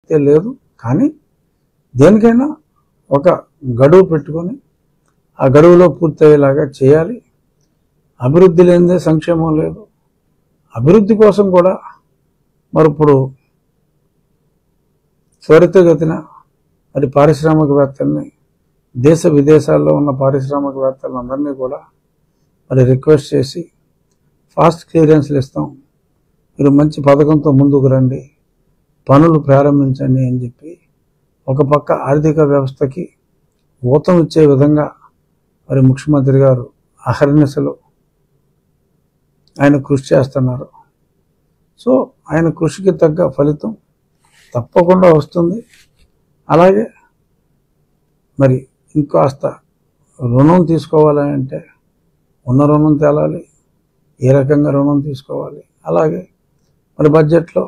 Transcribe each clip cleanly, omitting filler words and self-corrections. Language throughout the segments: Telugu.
ప్రసక్తే లేదు. కానీ దేనికైనా ఒక గడువు పెట్టుకొని ఆ గడువులో పూర్తయ్యేలాగా చేయాలి. అభివృద్ధి లేనిదే సంక్షేమం లేదు. అభివృద్ధి కోసం కూడా మరి ఇప్పుడు త్వరితగతిన మరి పారిశ్రామికవేత్తల్ని, దేశ విదేశాల్లో ఉన్న పారిశ్రామికవేత్తలందరినీ కూడా మరి రిక్వెస్ట్ చేసి ఫాస్ట్ క్లియరెన్స్లు ఇస్తాం, మీరు మంచి పథకంతో ముందుకు రండి, పనులు ప్రారంభించండి అని చెప్పి ఒక పక్క ఆర్థిక వ్యవస్థకి ఊతం ఇచ్చే విధంగా మరి ముఖ్యమంత్రి గారు అహర్నిశలు ఆయన కృషి చేస్తున్నారు. సో ఆయన కృషికి తగ్గ ఫలితం తప్పకుండా వస్తుంది. అలాగే మరి ఇంకాస్త రుణం తీసుకోవాలి అంటే ఉన్న రుణం తేలాలి, ఏ రకంగా రుణం తీసుకోవాలి. అలాగే మరి బడ్జెట్లో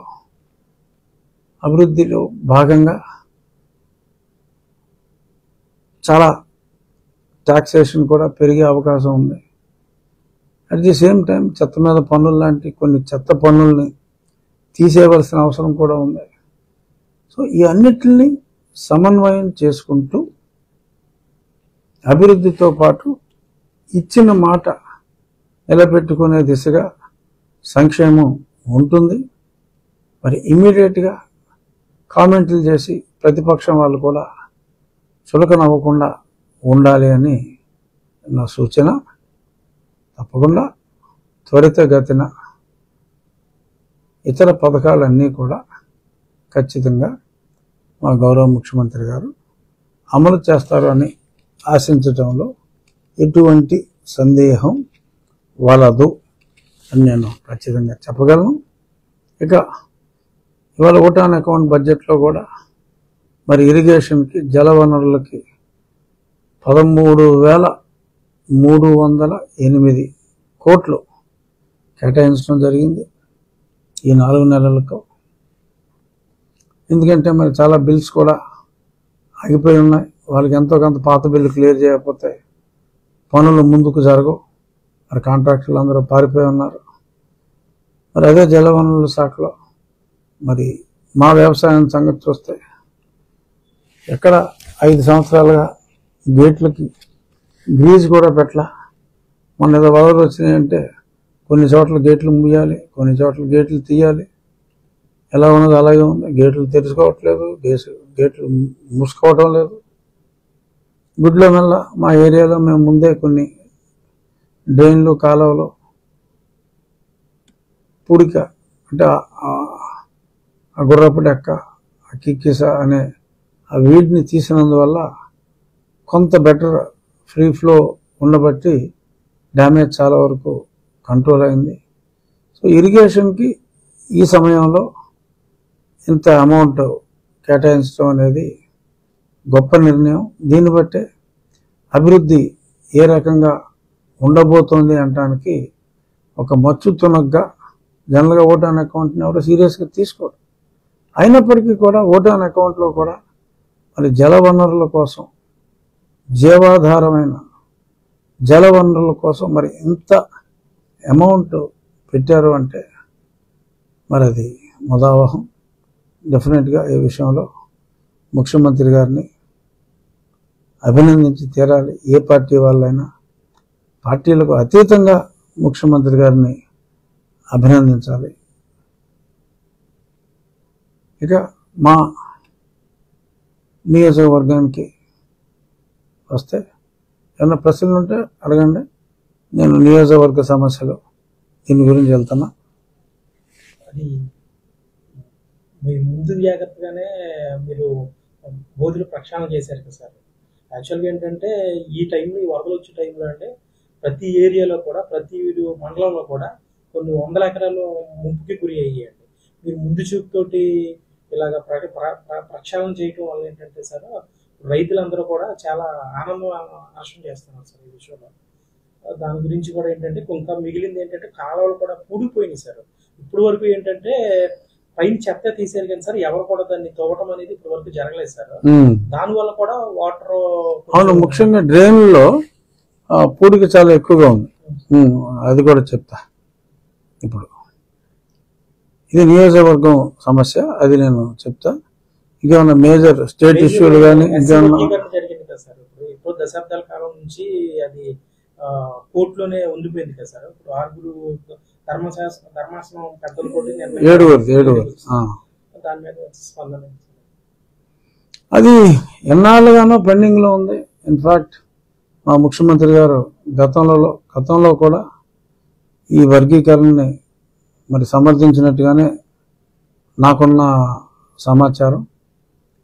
అభివృద్ధిలో భాగంగా చాలా టాక్సేషన్ కూడా పెరిగే అవకాశం ఉంది. అట్ ది సేమ్ టైం చెత్త మీద పన్నులు లాంటి కొన్ని చెత్త పన్నుల్ని తీసేయవలసిన అవసరం కూడా ఉంది. సో ఈ అన్నిటిని సమన్వయం చేసుకుంటూ అభివృద్ధితో పాటు ఇచ్చిన మాట నిలబెట్టుకునే దిశగా సంక్షేమం ఉంటుంది. మరి ఇమ్మీడియట్గా కామెంట్లు చేసి ప్రతిపక్షం వాళ్ళు కూడా చులకనవ్వకుండా ఉండాలి అని నా సూచన. తప్పకుండా త్వరితగతిన ఇతర పథకాలన్నీ కూడా ఖచ్చితంగా మా గౌరవ ముఖ్యమంత్రి గారు అమలు చేస్తారు అని ఆశించడంలో ఎటువంటి సందేహం వలదు అని నేను ఖచ్చితంగా చెప్పగలను. ఇక ఇవాళ ఓటాన్ అకౌంట్ బడ్జెట్లో కూడా మరి ఇరిగేషన్కి, జలవనరులకి 13,308 కోట్లు కేటాయించడం జరిగింది ఈ 4 నెలలకు. ఎందుకంటే మరి చాలా బిల్స్ కూడా ఆగిపోయి ఉన్నాయి. వాళ్ళకి ఎంతో కొంత పాత బిల్లు క్లియర్ చేయకపోతే పనులు ముందుకు జరగవు. మరి కాంట్రాక్టర్లు అందరూ పారిపోయి ఉన్నారు. మరి అదే జలవనరుల శాఖలో మరి మా వ్యవసాయం సంగతి చూస్తే ఎక్కడ 5 సంవత్సరాలుగా గేట్లకి గ్రీజ్ కూడా పెట్టలా. మొన్న ఏదో వదలు వచ్చినాయంటే కొన్ని చోట్ల గేట్లు ముయ్యాలి, కొన్ని చోట్ల గేట్లు తీయాలి. ఎలా ఉన్నది అలాగే ఉంది. గేట్లు తెరుచుకోవట్లేదు, గేట్లు మూసుకోవటం లేదు. గుడ్ల మెల్ల మా ఏరియాలో మేము ముందే కొన్ని డ్రైన్లు, కాలువలు పూడిక అంటే ఆ గుర్రపు డెక్క, ఆ కిక్కిస అనే ఆ వీటిని తీసినందువల్ల కొంత బెటర్ ఫ్రీ ఫ్లో ఉండబట్టి డ్యామేజ్ చాలా వరకు కంట్రోల్ అయింది. సో ఇరిగేషన్కి ఈ సమయంలో ఇంత అమౌంట్ కేటాయించడం అనేది గొప్ప నిర్ణయం. దీన్ని బట్టే అభివృద్ధి ఏ రకంగా ఉండబోతోంది అనడానికి ఒక మచ్చు తునగ్గా జనరల్గా ఓటాన్ అకౌంట్ని ఎవరు సీరియస్గా తీసుకోరు. అయినప్పటికీ కూడా ఓటాన్ అకౌంట్లో కూడా మరి జలవనరుల కోసం, జీవాధారమైన జలవనరుల కోసం మరి ఇంత అమౌంట్ పెట్టారు అంటే మరి అది ముదావహం. డెఫినెట్గా ఈ విషయంలో ముఖ్యమంత్రి గారిని అభినందించి తీరాలి. ఏ పార్టీ వాళ్ళైనా పార్టీలకు అతీతంగా ముఖ్యమంత్రి గారిని అభినందించాలి. ఇక మా నియోజకవర్గానికి వస్తే ఏమైనా ప్రశ్నలు ఉంటే అడగండి. నేను నియోజకవర్గ సమస్యలు దీని గురించి వెళ్తున్నా. అది మీ ముందు జాగ్రత్తగానే మీరు బోధులు ప్రక్షాళన చేశారు కదా సార్. యాక్చువల్గా ఏంటంటే ఈ టైంలో, ఈ వరదలు వచ్చే టైంలో అంటే ప్రతి ఏరియాలో కూడా, ప్రతి మండలంలో కూడా కొన్ని 100 ఎకరాలు ముంపుకి గురి అయ్యాయండి. మీరు ముందు చూపుతోటి ఇలాగ ప్రక్షాళన చేయటం వల్ల ఏంటంటే సార్ రైతులందరూ కూడా చాలా ఆనందం నష్టం చేస్తున్నారు సార్ ఈ విషయంలో. దాని గురించి కూడా ఏంటంటే ఇంకా మిగిలింది ఏంటంటే కాలువలు కూడా పూడిపోయినాయి సార్. ఇప్పుడు వరకు ఏంటంటే పైన చెత్త తీసేది కానీ సార్ ఎవరు కూడా దాన్ని తవ్వటం అనేది ఇప్పటి వరకు జరగలేదు సార్. దానివల్ల కూడా వాటర్ అవును, ముఖ్యంగా డ్రైన్లో పూడిక చాలా ఎక్కువగా ఉంది. అది కూడా చెప్తా. ఇప్పుడు ఇది నియోజకవర్గం సమస్య, అది నేను చెప్తా. ఇంకేమన్నా మేజర్ స్టేట్ ఇష్యూలు కానీ ఇంకేమన్నా వర్గీకరణ జరిగింది కదా సార్. ఇప్పుడు దశాబ్దాల కాలం నుంచి అది కోర్టులోనే ఉండిపోయింది కదా సార్. ఇప్పుడు 6 ధర్మాసనం పెద్దలు కూడా ఏడుగురు దాని మీద స్పందన అది ఎన్నాళ్ళుగానో పెండింగ్ లో ఉంది. ఇన్ఫాక్ట్ మా ముఖ్యమంత్రి గారు గతంలో కూడా ఈ వర్గీకరణని మరి సమర్థించినట్టుగానే నాకున్న సమాచారం.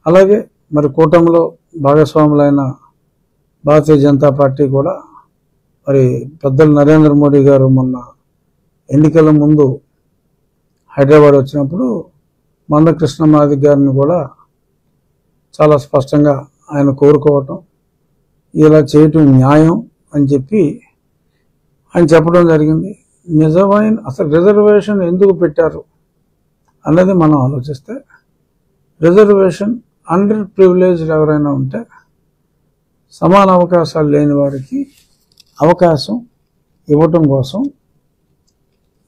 అలాగే మరి కూటమిలో భాగస్వాములైన భారతీయ జనతా పార్టీ కూడా మరి పెద్దలు నరేంద్ర మోడీ గారు మొన్న ఎన్నికల ముందు హైదరాబాద్ వచ్చినప్పుడు మందకృష్ణ మాదిగ గారిని కూడా చాలా స్పష్టంగా ఆయన కోరుకోవటం, ఇలా చేయటం న్యాయం అని చెప్పి ఆయన చెప్పడం జరిగింది. నిజమైన అసలు రిజర్వేషన్ ఎందుకు పెట్టారు అన్నది మనం ఆలోచిస్తే, రిజర్వేషన్ అండర్ ప్రివిలేజ్డ్ ఎవరైనా ఉంటే సమాన అవకాశాలు లేని వారికి అవకాశం ఇవ్వటం కోసం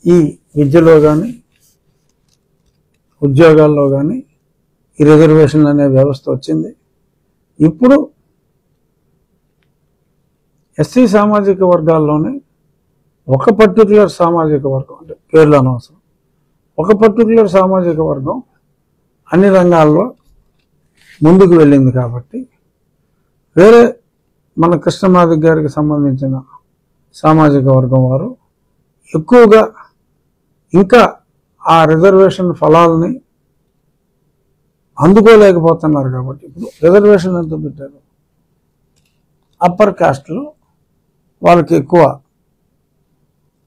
ఈ విద్యలో కానీ ఉద్యోగాల్లో కానీ ఈ రిజర్వేషన్ అనే వ్యవస్థ వచ్చింది. ఇప్పుడు ఎస్సీ సామాజిక వర్గాల్లోనే ఒక పర్టికులర్ సామాజిక వర్గం, అంటే పేర్లు అనవసరం, ఒక పర్టికులర్ సామాజిక వర్గం అన్ని రంగాల్లో ముందుకు వెళ్ళింది. కాబట్టి వేరే మన కృష్ణమాదిగ గారికి సంబంధించిన సామాజిక వర్గం వారు ఎక్కువగా ఇంకా ఆ రిజర్వేషన్ ఫలాలని అందుకోలేకపోతున్నారు. కాబట్టి ఇప్పుడు రిజర్వేషన్ ఎంత పెట్టారు, అప్పర్ కాస్ట్లో వాళ్ళకి ఎక్కువ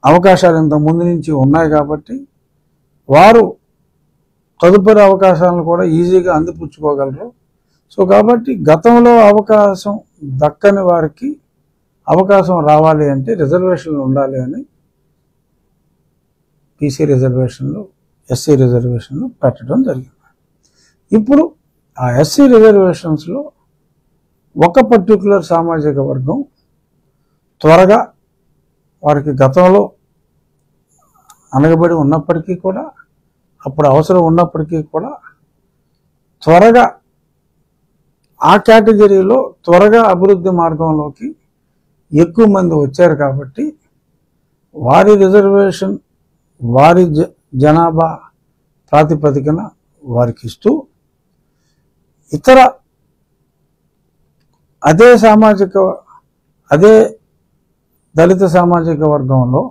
అవకాశాలు ఇంత ముందు నుంచి ఉన్నాయి. కాబట్టి వారు తదుపరి అవకాశాలను కూడా ఈజీగా అందిపుచ్చుకోగలరు. సో కాబట్టి గతంలో అవకాశం దక్కని వారికి అవకాశం రావాలి అంటే రిజర్వేషన్లు ఉండాలి అని పీసీ రిజర్వేషన్లు, ఎస్సీ రిజర్వేషన్లు పెట్టడం జరిగింది. ఇప్పుడు ఆ ఎస్సీ రిజర్వేషన్స్లో ఒక పర్టికులర్ సామాజిక వర్గం త్వరగా వారికి గతంలో అనగబడి ఉన్నప్పటికీ కూడా, అప్పుడు అవసరం ఉన్నప్పటికీ కూడా త్వరగా ఆ కేటగిరీలో త్వరగా అభివృద్ధి మార్గంలోకి ఎక్కువ మంది వచ్చారు. కాబట్టి వారి రిజర్వేషన్ వారి జనాభా ప్రాతిపదికన వారికి ఇస్తూ, ఇతర అదే దళిత సామాజిక వర్గంలో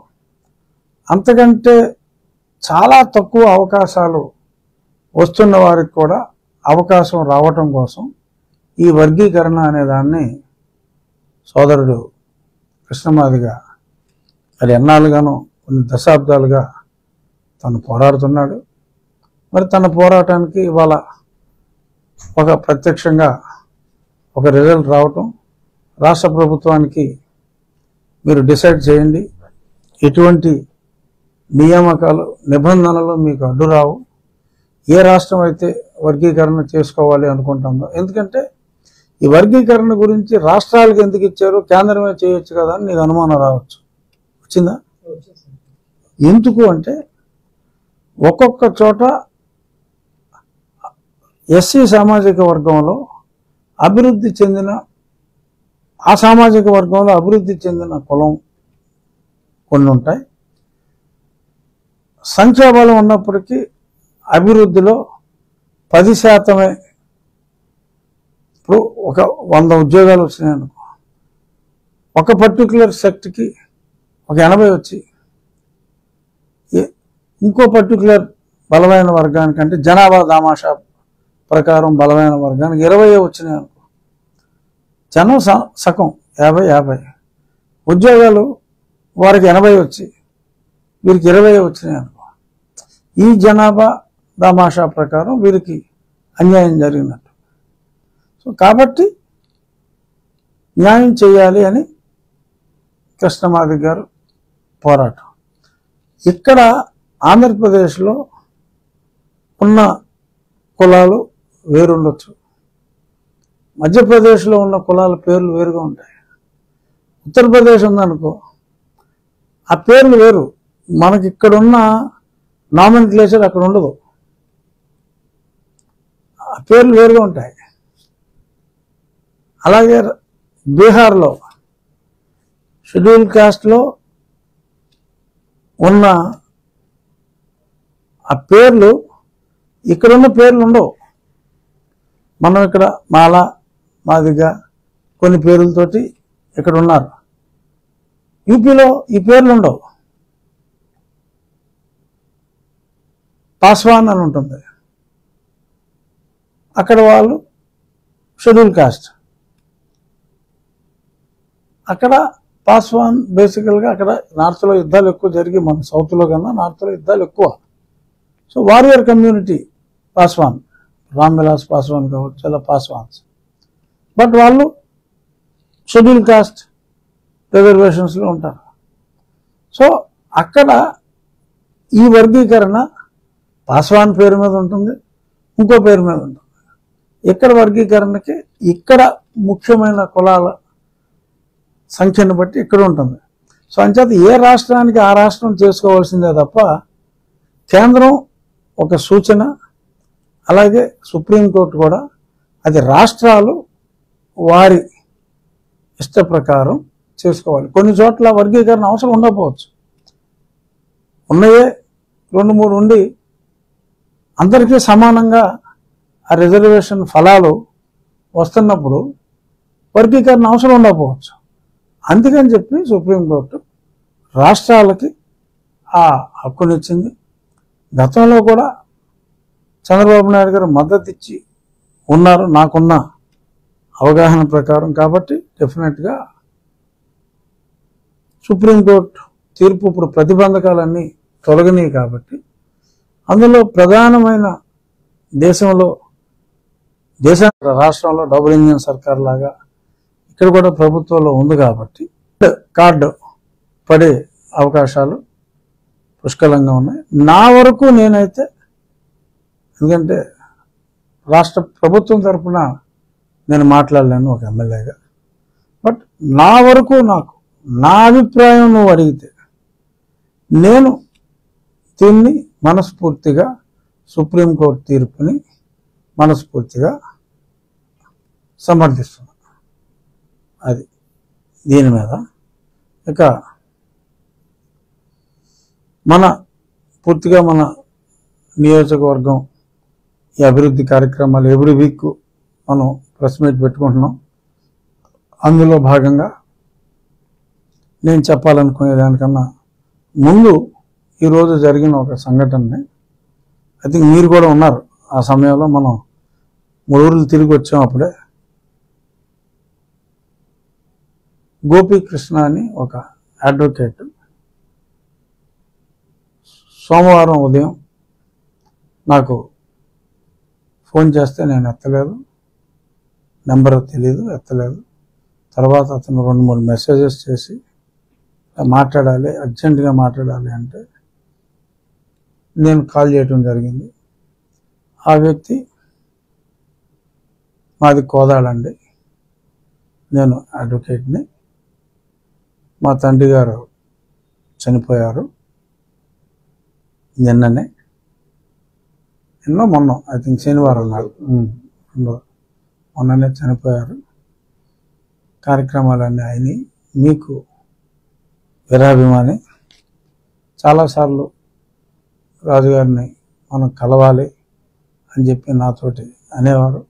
అంతకంటే చాలా తక్కువ అవకాశాలు వస్తున్న వారికి కూడా అవకాశం రావటం కోసం ఈ వర్గీకరణ అనే దాన్ని సోదరుడు కృష్ణమాదిగ అది ఎన్నాళ్ళుగానో కొన్ని దశాబ్దాలుగా తను పోరాడుతున్నాడు. మరి తన పోరాటానికి ఇవాళ ఒక ప్రత్యక్షంగా ఒక రిజల్ట్ రావటం, రాష్ట్ర ప్రభుత్వానికి మీరు డిసైడ్ చేయండి, ఎటువంటి నియామకాలు నిబంధనలు మీకు అడ్డు రావు, ఏ రాష్ట్రం అయితే వర్గీకరణ చేసుకోవాలి అనుకుంటుందో. ఎందుకంటే ఈ వర్గీకరణ గురించి రాష్ట్రాలకు ఎందుకు ఇచ్చారు, కేంద్రమే చేయొచ్చు కదా అని నీకు అనుమానం రావచ్చు. వచ్చిందా? ఎందుకు అంటే ఒక్కొక్క చోట ఎస్సీ సామాజిక వర్గంలో అభివృద్ధి చెందిన ఆ సామాజిక వర్గంలో అభివృద్ధి చెందిన కులం కొన్ని ఉంటాయి. సంఖ్యాబలం ఉన్నప్పటికీ అభివృద్ధిలో 10% ఇప్పుడు ఒక 100 ఉద్యోగాలు వచ్చినాయి అనుకో, ఒక పర్టికులర్ సెక్ట్కి ఒక 80 వచ్చి ఇంకో పర్టికులర్ బలమైన వర్గానికి, అంటే జనాభా దామాషా ప్రకారం బలమైన వర్గానికి 20 వచ్చినాయి అనుకో, జనం సగం 50 ఉద్యోగాలు వారికి 80 వచ్చి వీరికి 20 వచ్చినాయి అనుకో, ఈ జనాభా దామాషా ప్రకారం వీరికి అన్యాయం జరిగినట్టు. సో కాబట్టి న్యాయం చేయాలి అని కృష్ణమాదిగ గారు పోరాటం. ఇక్కడ ఆంధ్రప్రదేశ్లో ఉన్న కులాలు వేరుండొచ్చు, మధ్యప్రదేశ్లో ఉన్న కులాల పేర్లు వేరుగా ఉంటాయి, ఉత్తరప్రదేశ్ ఉందనుకో ఆ పేర్లు వేరు, మనకి ఇక్కడ ఉన్న నామెన్క్లేచర్ అక్కడ ఉండదు. ఆ పేర్లు వేరుగా ఉంటాయి. అలాగే బీహార్లో షెడ్యూల్ కాస్ట్లో ఉన్న ఆ పేర్లు ఇక్కడున్న పేర్లు ఉండవు. మనం ఇక్కడ మాల, మాదిగ కొన్ని పేర్లతోటి ఇక్కడ ఉన్నారు. యూపీలో ఈ పేర్లు ఉండవు. పాస్వాన్ అని ఉంటుంది, అక్కడ వాళ్ళు షెడ్యూల్ కాస్ట్. అక్కడ పాస్వాన్ బేసికల్గా అక్కడ నార్త్లో యుద్ధాలు ఎక్కువ జరిగి, మన సౌత్లో కన్నా నార్త్లో యుద్ధాలు ఎక్కువ. So warrior community Paswan, Ram Vilas Paswan కావచ్చు, అలా పాస్వాన్స్. బట్ వాళ్ళు షెడ్యూల్ కాస్ట్ రిజర్వేషన్స్లో ఉంటారు. సో అక్కడ ఈ వర్గీకరణ పాస్వాన్ పేరు మీద ఉంటుంది, ఇంకో పేరు మీద ఉంటుంది. ఇక్కడ వర్గీకరణకి ఇక్కడ ముఖ్యమైన కులాల సంఖ్యను బట్టి ఇక్కడ ఉంటుంది. సో అంచేత ఏ రాష్ట్రానికి ఆ రాష్ట్రం చేసుకోవాల్సిందే తప్ప కేంద్రం ఒక సూచన, అలాగే సుప్రీంకోర్టు కూడా అది రాష్ట్రాలు వారి ఇష్ట ప్రకారం చేసుకోవాలి. కొన్ని చోట్ల వర్గీకరణ అవసరం ఉండకపోవచ్చు, ఉన్నాయే 2-3 ఉండి అందరికీ సమానంగా ఆ రిజర్వేషన్ ఫలాలు వస్తున్నప్పుడు వర్గీకరణ అవసరం ఉండకపోవచ్చు. అందుకని చెప్పి సుప్రీంకోర్టు రాష్ట్రాలకి ఆ హక్కునిచ్చింది. గతంలో కూడా చంద్రబాబు నాయుడు గారు మద్దతు ఇచ్చి ఉన్నారు, నాకున్న అవగాహన ప్రకారం. కాబట్టి డెఫినెట్గా సుప్రీంకోర్టు తీర్పు ఇప్పుడు ప్రతిబంధకాలన్నీ తొలగినాయి. కాబట్టి అందులో ప్రధానమైన రాష్ట్రంలో డబుల్ ఇంజిన్ సర్కార్ లాగా ఇక్కడ కూడా ప్రభుత్వంలో ఉంది. కాబట్టి కార్డు పడే అవకాశాలు పుష్కలంగా ఉన్నాయి. నా వరకు నేనైతే, ఎందుకంటే రాష్ట్ర ప్రభుత్వం తరఫున నేను మాట్లాడలేను ఒక ఎమ్మెల్యేగా, బట్ నా వరకు నా అభిప్రాయం నువ్వు అడిగితే నేను దీన్ని మనస్ఫూర్తిగా సుప్రీంకోర్టు తీర్పుని మనస్ఫూర్తిగా సమర్థిస్తున్నాను. అది దీని మీద ఇక పూర్తిగా మన నియోజకవర్గం ఈ అభివృద్ధి కార్యక్రమాలు ఎవ్రీ వీక్ మనం ప్రెస్ మీట్ పెట్టుకుంటున్నాం. అందులో భాగంగా నేను చెప్పాలనుకునే దానికన్నా ముందు ఈరోజు జరిగిన ఒక సంఘటనని, ఐ థింక్ మీరు కూడా ఉన్నారు ఆ సమయంలో, మనం 3 ఊర్లు తిరిగి వచ్చాం. అప్పుడే గోపీకృష్ణ అని ఒక అడ్వకేట్ సోమవారం ఉదయం నాకు ఫోన్ చేస్తే నేను ఎత్తలేదు, నెంబర్ తెలియదు, ఎత్తలేదు. తర్వాత అతను 2-3 మెసేజెస్ చేసి మాట్లాడాలి, అర్జెంటుగా మాట్లాడాలి అంటే నేను కాల్ చేయటం జరిగింది. ఆ వ్యక్తి మాది కోదాడండి, నేను అడ్వకేట్ని, మా తండ్రి గారు చనిపోయారు నిన్ననే, మొన్న ఐ థింక్ శనివారం మొన్ననే చనిపోయారు. కార్యక్రమాలన్నీ అయినాయి. మీకు వీరాభిమాని, చాలాసార్లు రాజుగారిని మనం కలవాలి అని చెప్పి నాతోటి అనేవారు.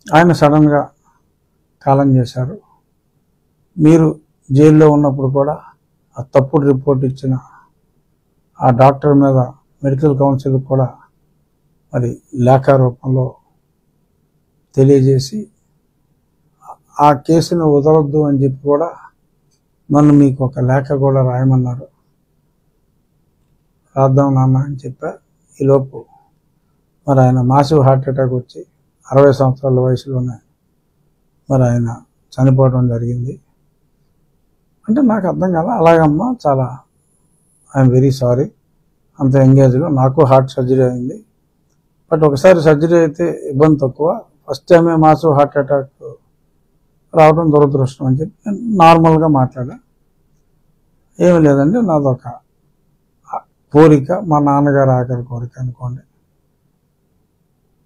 ఆయన సడన్గా కాలం చేశారు. మీరు జైల్లో ఉన్నప్పుడు కూడా ఆ తప్పుడు రిపోర్ట్ ఇచ్చిన ఆ డాక్టర్ మీద మెడికల్ కౌన్సిల్ కూడా మరి లేఖ రూపంలో తెలియజేసి ఆ కేసును వదలొద్దు అని చెప్పి కూడా నన్ను మీకు ఒక లేఖ కూడా రాయమన్నారు. రాద్దాం నాన్న అని చెప్పా. ఈలోపు మరి ఆయన మాసివ్ హార్ట్ అటాక్ వచ్చి 60 సంవత్సరాల వయసులోనే మరి ఆయన చనిపోవడం జరిగింది. అంటే నాకు అర్థం కాల. అలాగమ్మా, చాలా ఐఎమ్ వెరీ సారీ, అంత ఎంగేజ్లో నాకు హార్ట్ సర్జరీ అయింది. బట్ ఒకసారి సర్జరీ అయితే ఇబ్బంది తక్కువ, ఫస్ట్ టైమే మాసివ్ హార్ట్ అటాక్ రావడం దురదృష్టం అని చెప్పి నార్మల్గా మాట్లాడా. ఏమి లేదండి, నాదొక కోరిక, మా నాన్నగారు ఆఖరి కోరిక అనుకోండి.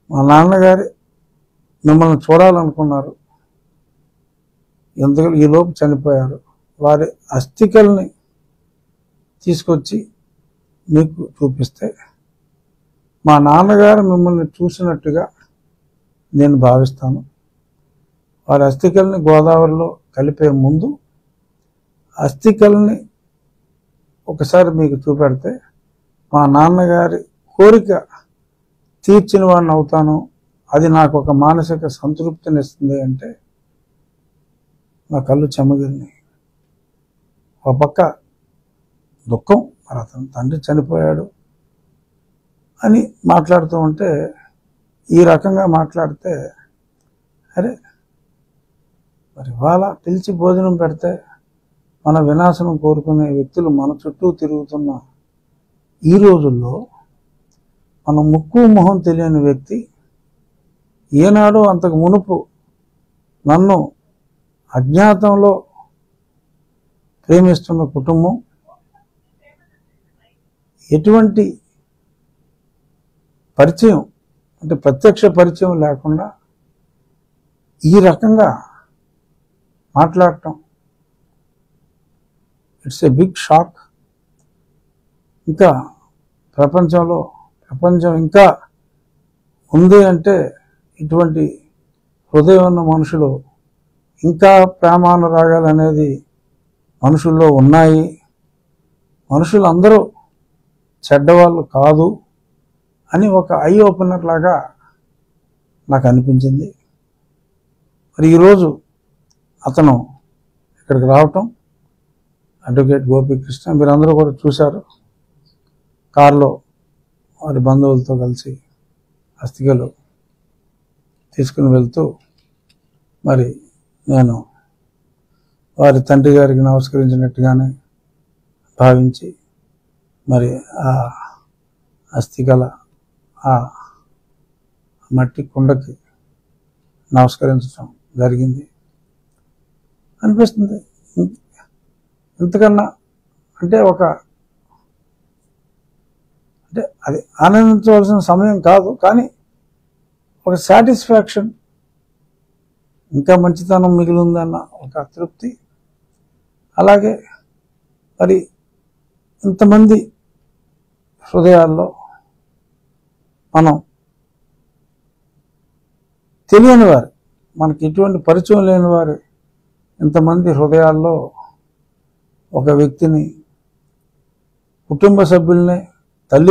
మా నాన్నగారి మిమ్మల్ని చూడాలనుకున్నారు, ఎందుకు ఈలోపు చనిపోయారు. వారి అస్థికల్ని తీసుకొచ్చి మీకు చూపిస్తే మా నాన్నగారు మిమ్మల్ని చూసినట్టుగా నేను భావిస్తాను. వారి అస్థికల్ని గోదావరిలో కలిపే ముందు అస్థికల్ని ఒకసారి మీకు చూపెడితే మా నాన్నగారి కోరిక తీర్చిన వాడిని అవుతాను, అది నాకు ఒక మానసిక సంతృప్తినిస్తుంది అంటే నా కళ్ళు చెమ్మగిలినాయి. ఒక పక్క దుఃఖం, మరి అతను తండ్రి చనిపోయాడు అని మాట్లాడుతూ ఉంటే, ఈ రకంగా మాట్లాడితే అరే మరి ఇవాళ పిలిచి భోజనం పెడితే మన వినాశనం కోరుకునే వ్యక్తులు మన చుట్టూ తిరుగుతున్న ఈ రోజుల్లో మన ముక్కు మొహం తెలియని వ్యక్తి ఏనాడు అంతకు మునుపు నన్ను అజ్ఞాతంలో ప్రేమిస్తున్న కుటుంబం ఎటువంటి పరిచయం అంటే ప్రత్యక్ష పరిచయం లేకుండా ఈ రకంగా మాట్లాడటం, ఇట్స్ ఏ బిగ్ షాక్. ఇంకా ప్రపంచం ఇంకా ఉంది అంటే ఇటువంటి హృదయం ఉన్న మనుషులు, ఇంకా ప్రేమానురాగాలు అనేది మనుషుల్లో ఉన్నాయి, మనుషులు అందరూ చెడ్డవాళ్ళు కాదు అని ఒక ఐ ఓపెనర్ లాగా నాకు అనిపించింది. మరి ఈరోజు అతను ఇక్కడికి రావటం, అడ్వకేట్ గోపీకృష్ణ మీరందరూ కూడా చూశారు, కారులో వారి బంధువులతో కలిసి అస్థికలు తీసుకుని వెళ్తూ మరి నేను వారి తండ్రి గారికి నమస్కరించినట్టుగానే భావించి మరి ఆ అస్థికల ఆ మట్టి కుండకి నమస్కరించడం జరిగింది. అనిపిస్తుంది ఇంతకన్నా అంటే అంటే అది ఆనందించవలసిన సమయం కాదు, కానీ ఒక సాటిస్ఫాక్షన్, ఇంకా మంచితనం మిగిలి ఉందన్న ఒక తృప్తి. అలాగే మరి ఇంతమంది హృదయాల్లో మనం తెలియని వారు, మనకి ఎటువంటి పరిచయం లేని వారు ఇంతమంది హృదయాల్లో ఒక వ్యక్తిని, కుటుంబ సభ్యుల్ని, తల్లి